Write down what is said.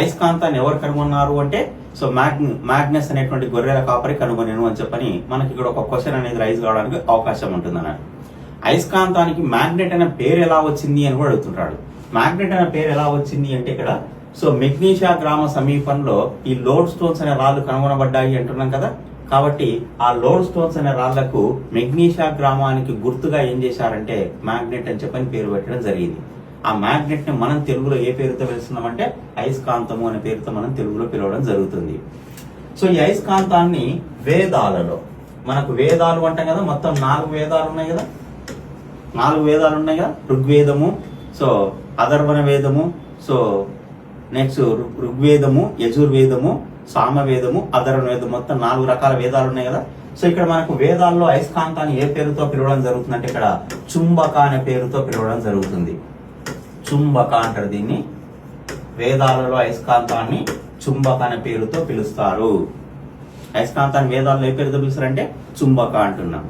అయస్కాంతాన్ని ఎవరు కనుగొన్నారు అంటే సో మ్యాగ్నస్ అనేటువంటి గొర్రెల కాపరి కనుగొనేను అని చెప్పని మనకి ఇక్కడ ఒక క్వశ్చన్ అనేది రైజ్ కావడానికి అవకాశం ఉంటుంది అన్నట్టు. అయస్కాంతానికి మ్యాగ్నెట్ అనే పేరు ఎలా వచ్చింది అని కూడా అడుగుతుంటాడు. మ్యాగ్నెట్ అనే పేరు ఎలా వచ్చింది అంటే ఇక్కడ సో మెగ్నీషియా గ్రామ సమీపంలో ఈ లోడ్ స్టోన్స్ అనే రాళ్ళు కనుగొనబడ్డాయి అంటున్నాం కదా. కాబట్టి ఆ లోడ్ స్టోన్స్ అనే రాళ్లకు మెగ్నీషియా గ్రామానికి గుర్తుగా ఏం చేశారంటే మ్యాగ్నెట్ అని చెప్పని పేరు పెట్టడం జరిగింది. ఆ మ్యాగ్నెట్ ని మనం తెలుగులో ఏ పేరుతో పిలుస్తున్నామంటే అయస్కాంతము అనే పేరుతో మనం తెలుగులో పిలవడం జరుగుతుంది. సో ఈ అయస్కాంతాన్ని వేదాలలో మనకు వేదాలు అంటాం కదా, మొత్తం 4 వేదాలు ఉన్నాయి కదా, 4 వేదాలు ఉన్నాయి కదా. ఋగ్వేదము, సో అథర్వణ వేదము, సో నెక్స్ట్ ఋగ్వేదము, యజుర్వేదము, సామవేదము, అథర్వణ వేదము, మొత్తం 4 రకాల వేదాలు ఉన్నాయి కదా. సో ఇక్కడ మనకు వేదాల్లో అయస్కాంతాన్ని ఏ పేరుతో పిలవడం జరుగుతుంది అంటే ఇక్కడ చుంబక అనే పేరుతో పిలవడం జరుగుతుంది. చుంబక అంటారు దీన్ని. వేదాలలో అయస్కాంతాన్ని చుంబక అనే పేరుతో పిలుస్తారు. అయస్కాంతాన్ని వేదాల్లో ఏ పేరుతో పిలుస్తారంటే చుంబక అంటున్నాం.